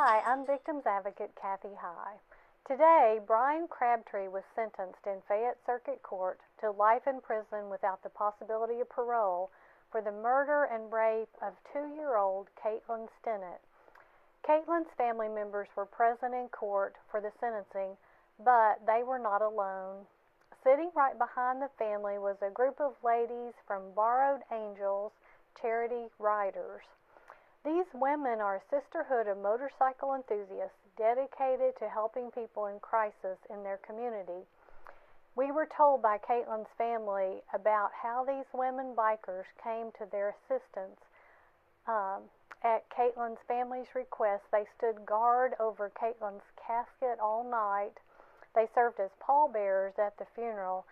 Hi, I'm Victims Advocate Kathy High. Today, Brian Crabtree was sentenced in Fayette Circuit Court to life in prison without the possibility of parole for the murder and rape of 2-year-old Caitlin Stinnett. Caitlin's family members were present in court for the sentencing, but they were not alone. Sitting right behind the family was a group of ladies from Borrowed Angels Charity Riders. These women are a sisterhood of motorcycle enthusiasts dedicated to helping people in crisis in their community. We were told by Caitlin's family about how these women bikers came to their assistance. At Caitlin's family's request, they stood guard over Caitlin's casket all night. They served as pallbearers at the funeral,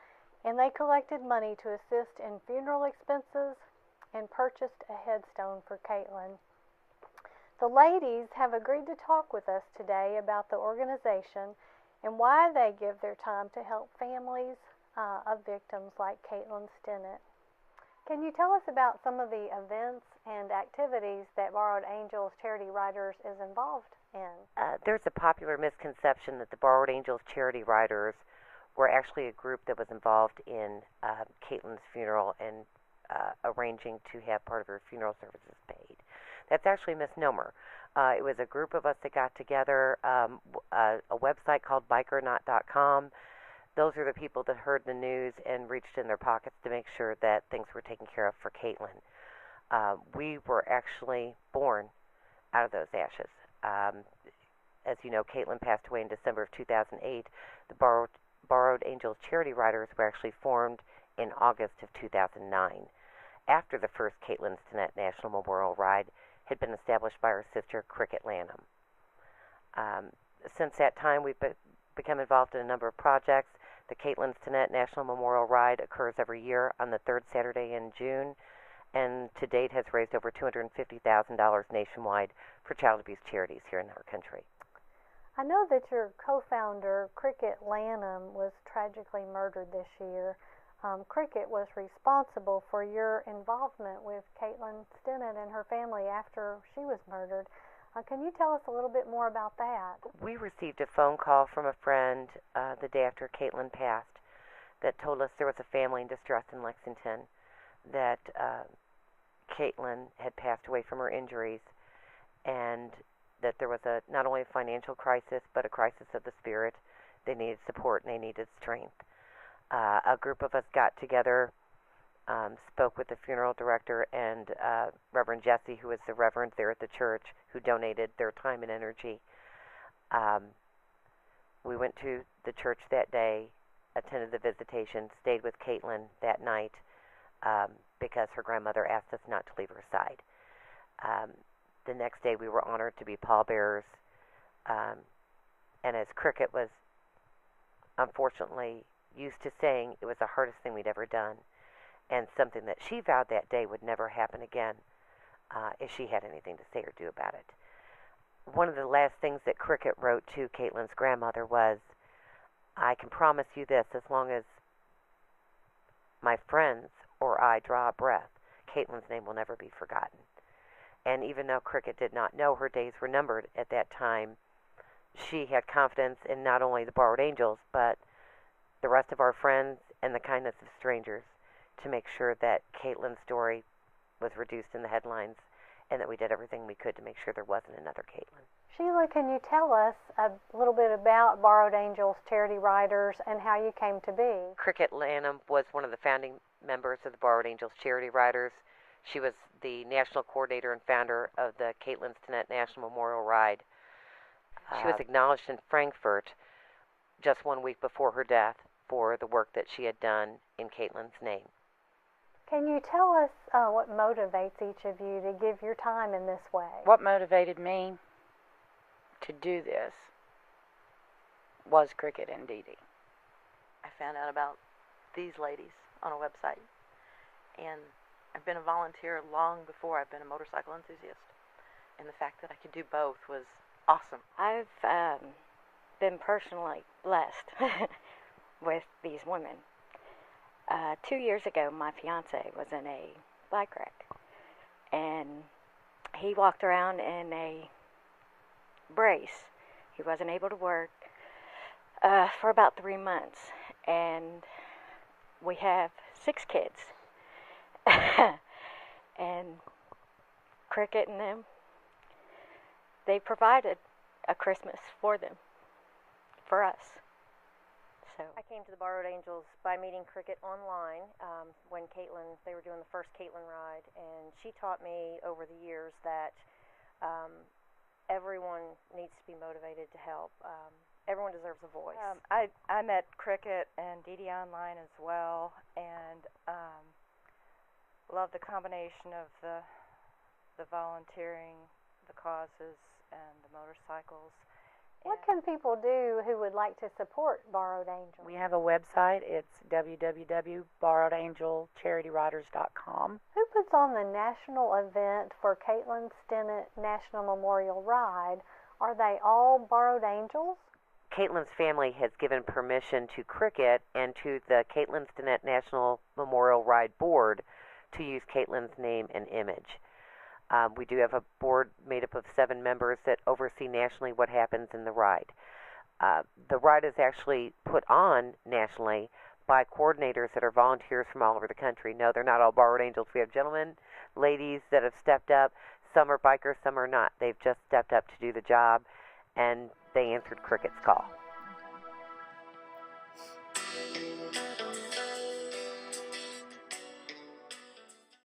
and they collected money to assist in funeral expenses and purchased a headstone for Caitlin. The ladies have agreed to talk with us today about the organization and why they give their time to help families of victims like Caitlin Stinnett. Can you tell us about some of the events and activities that Borrowed Angels Charity Riders is involved in? There's a popular misconception that the Borrowed Angels Charity Riders were actually a group that was involved in Caitlin's funeral and arranging to have part of her funeral services paid. That's actually a misnomer. It was a group of us that got together, a website called bikerknot.com. Those are the people that heard the news and reached in their pockets to make sure that things were taken care of for Caitlin. We were actually born out of those ashes. As you know, Caitlin passed away in December of 2008. The Borrowed Angels Charity Riders were actually formed in August of 2009, after the first Caitlin Stinnett National Memorial Ride had been established by our sister Cricket Lanham. Since that time, we've become involved in a number of projects. The Caitlin Stinnett National Memorial Ride occurs every year on the third Saturday in June, and to date has raised over $250,000 nationwide for child abuse charities here in our country. I know that your co-founder, Cricket Lanham, was tragically murdered this year. Cricket was responsible for your involvement with Caitlin Stinnett and her family after she was murdered. Can you tell us a little bit more about that? We received a phone call from a friend the day after Caitlin passed that told us there was a family in distress in Lexington, that Caitlin had passed away from her injuries, and that there was not only a financial crisis, but a crisis of the spirit. They needed support and they needed strength. A group of us got together, spoke with the funeral director and Reverend Jesse, who was the reverend there at the church, who donated their time and energy. We went to the church that day, attended the visitation, stayed with Caitlin that night because her grandmother asked us not to leave her side. The next day we were honored to be pallbearers, and as Cricket was unfortunately used to saying, it was the hardest thing we'd ever done, and something that she vowed that day would never happen again if she had anything to say or do about it. One of the last things that Cricket wrote to Caitlin's grandmother was, "I can promise you this, as long as my friends or I draw a breath, Caitlin's name will never be forgotten." And even though Cricket did not know her days were numbered at that time, she had confidence in not only the Borrowed Angels, but the rest of our friends and the kindness of strangers to make sure that Caitlin's story was reduced in the headlines and that we did everything we could to make sure there wasn't another Caitlin. Sheila, can you tell us a little bit about Borrowed Angels Charity Riders and how you came to be? Cricket Lanham was one of the founding members of the Borrowed Angels Charity Riders. She was the national coordinator and founder of the Caitlin Stinnett National Memorial Ride. She was acknowledged in Frankfurt just 1 week before her death for the work that she had done in Caitlin's name. Can you tell us what motivates each of you to give your time in this way? What motivated me to do this was Cricket and Dee Dee. I found out about these ladies on a website, and I've been a volunteer long before I've been a motorcycle enthusiast, and the fact that I could do both was awesome. I've been personally blessed with these women. 2 years ago, my fiance was in a bike wreck, and he walked around in a brace. He wasn't able to work for about 3 months, and we have 6 kids. And Cricket and them, they provided a Christmas for them, for us. So I came to the Borrowed Angels by meeting Cricket online when they were doing the first Caitlin ride, and she taught me over the years that everyone needs to be motivated to help. Everyone deserves a voice. I met Cricket and Dee Dee online as well, and love the combination of the volunteering, the causes, and the motorcycles. What can people do who would like to support Borrowed Angels? We have a website. It's www.borrowedangel.charityriders.com. Who puts on the national event for Caitlin Stinnett National Memorial Ride? Are they all Borrowed Angels? Caitlin's family has given permission to Cricket and to the Caitlin Stinnett National Memorial Ride Board to use Caitlin's name and image. We do have a board made up of 7 members that oversee nationally what happens in the ride. The ride is actually put on nationally by coordinators that are volunteers from all over the country. No, they're not all Borrowed Angels. We have gentlemen, ladies that have stepped up. Some are bikers, some are not. They've just stepped up to do the job, and they answered Cricket's call.